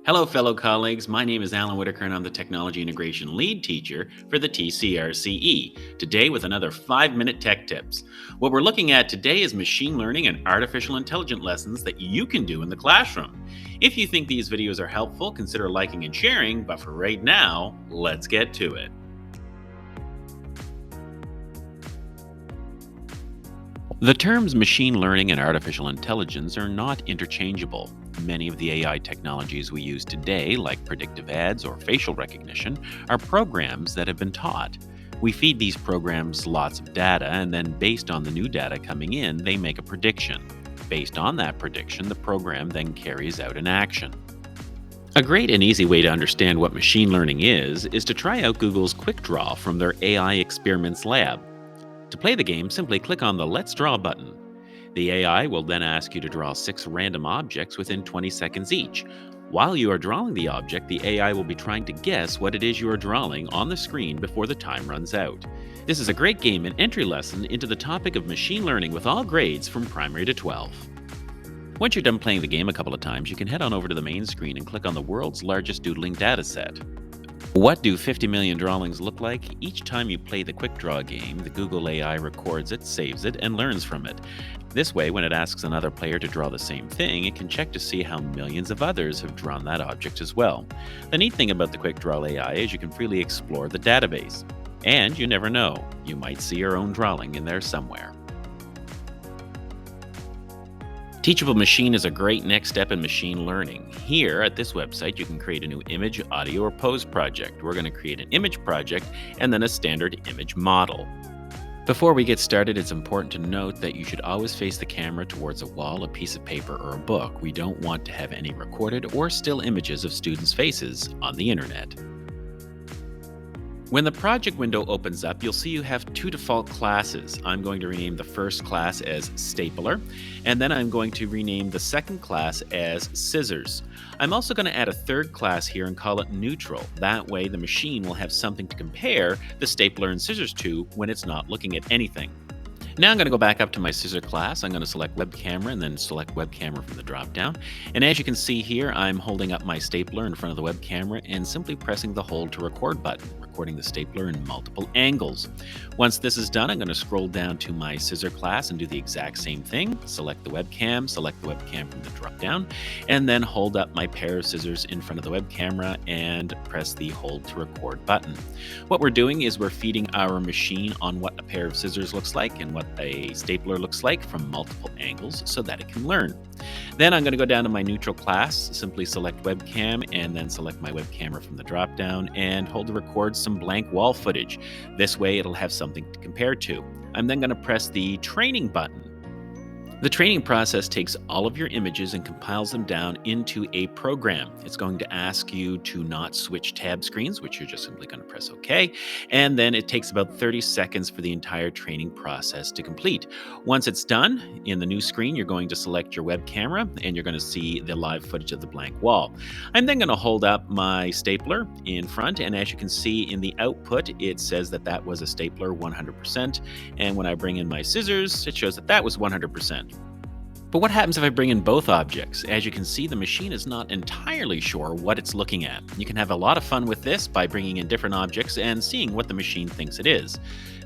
Hello, fellow colleagues. My name is Alan Whitaker, and I'm the Technology Integration Lead Teacher for the TCRCE. Today, with another 5-minute tech tips. What we're looking at today is machine learning and artificial intelligence lessons that you can do in the classroom. If you think these videos are helpful, consider liking and sharing, but for right now, let's get to it. The terms machine learning and artificial intelligence are not interchangeable. Many of the AI technologies we use today, like predictive ads or facial recognition, are programs that have been taught. We feed these programs lots of data, and then based on the new data coming in, they make a prediction. Based on that prediction, the program then carries out an action. A great and easy way to understand what machine learning is to try out Google's Quick Draw from their AI Experiments Lab. To play the game, simply click on the Let's Draw button. The AI will then ask you to draw 6 random objects within 20 seconds each. While you are drawing the object, the AI will be trying to guess what it is you are drawing on the screen before the time runs out. This is a great game and entry lesson into the topic of machine learning with all grades from primary to 12. Once you're done playing the game a couple of times, you can head on over to the main screen and click on the world's largest doodling dataset. What do 50 million drawings look like? Each time you play the Quick Draw game, the Google AI records it, saves it, and learns from it. This way, when it asks another player to draw the same thing, it can check to see how millions of others have drawn that object as well. The neat thing about the Quick Draw AI is you can freely explore the database. And you never know, you might see your own drawing in there somewhere. Teachable Machine is a great next step in machine learning. Here at this website, you can create a new image, audio, or pose project. We're going to create an image project and then a standard image model. Before we get started, it's important to note that you should always face the camera towards a wall, a piece of paper, or a book. We don't want to have any recorded or still images of students' faces on the internet. When the project window opens up, you'll see you have 2 default classes. I'm going to rename the first class as Stapler, and then I'm going to rename the second class as Scissors. I'm also going to add a third class here and call it Neutral. That way the machine will have something to compare the stapler and scissors to when it's not looking at anything. Now I'm going to go back up to my scissor class. I'm going to select web camera and then select web camera from the drop-down. And as you can see here, I'm holding up my stapler in front of the web camera and simply pressing the hold to record button, recording the stapler in multiple angles. Once this is done, I'm going to scroll down to my scissor class and do the exact same thing. Select the webcam from the drop-down, and then hold up my pair of scissors in front of the web camera and press the hold to record button. What we're doing is we're feeding our machine on what a pair of scissors looks like and what a stapler looks like from multiple angles so that it can learn. Then I'm going to go down to my neutral class, simply select webcam and then select my web camera from the drop down and hold to record some blank wall footage. This way it'll have something to compare to. I'm then going to press the training button. The training process takes all of your images and compiles them down into a program. It's going to ask you to not switch tab screens, which you're just simply going to press OK. And then it takes about 30 seconds for the entire training process to complete. Once it's done, in the new screen, you're going to select your web camera and you're going to see the live footage of the blank wall. I'm then going to hold up my stapler in front. And as you can see in the output, it says that that was a stapler 100%. And when I bring in my scissors, it shows that that was 100%. But what happens if I bring in both objects? As you can see, the machine is not entirely sure what it's looking at. You can have a lot of fun with this by bringing in different objects and seeing what the machine thinks it is.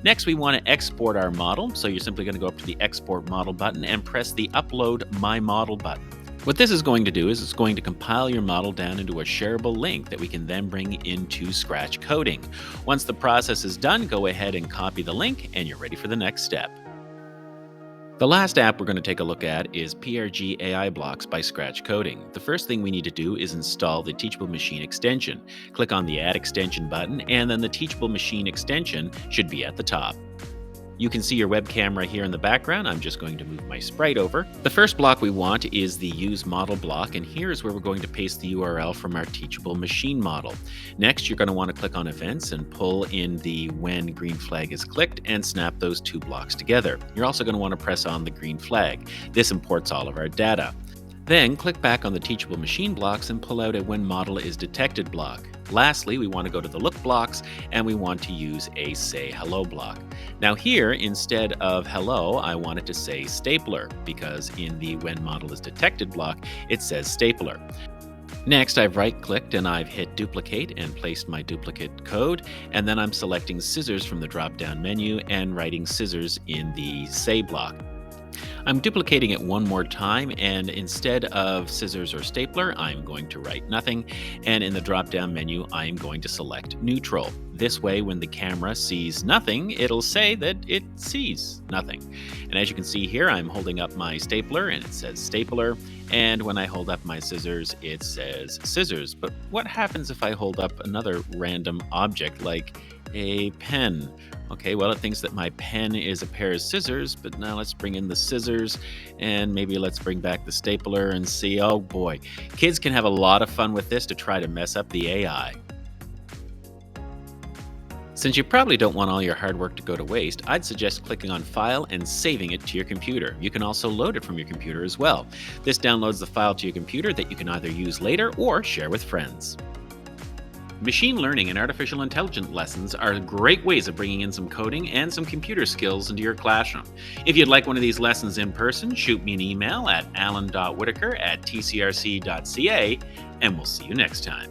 Next, we want to export our model, so you're simply going to go up to the Export Model button and press the Upload My Model button. What this is going to do is it's going to compile your model down into a shareable link that we can then bring into Scratch coding. Once the process is done, go ahead and copy the link and you're ready for the next step. The last app we're going to take a look at is PRG AI Blocks by Scratch Coding. The first thing we need to do is install the Teachable Machine extension. Click on the Add Extension button, and then the Teachable Machine extension should be at the top. You can see your web camera here in the background. I'm just going to move my sprite over. The first block we want is the Use Model block, and here's where we're going to paste the URL from our Teachable Machine model. Next, you're going to want to click on Events and pull in the When Green Flag is clicked and snap those 2 blocks together. You're also going to want to press on the green flag. This imports all of our data. Then click back on the Teachable Machine blocks and pull out a When Model is Detected block. Lastly, we want to go to the Look blocks and we want to use a Say Hello block. Now here, instead of hello, I want it to say stapler because in the When Model is Detected block, it says stapler. Next, I've right-clicked and I've hit duplicate and placed my duplicate code, and then I'm selecting scissors from the drop-down menu and writing scissors in the say block. I'm duplicating it one more time, and instead of scissors or stapler, I'm going to write nothing, and in the drop-down menu, I'm going to select neutral. This way, when the camera sees nothing, it'll say that it sees nothing. And as you can see here, I'm holding up my stapler, and it says stapler, and when I hold up my scissors, it says scissors. But what happens if I hold up another random object, like a pen? Okay, well, it thinks that my pen is a pair of scissors, but now let's bring in the scissors and maybe let's bring back the stapler and see. Oh boy, kids can have a lot of fun with this to try to mess up the AI. Since you probably don't want all your hard work to go to waste, I'd suggest clicking on File and saving it to your computer. You can also load it from your computer as well. This downloads the file to your computer that you can either use later or share with friends. Machine learning and artificial intelligence lessons are great ways of bringing in some coding and some computer skills into your classroom. If you'd like one of these lessons in person, shoot me an email at alan.whitaker@tcrc.ca, and we'll see you next time.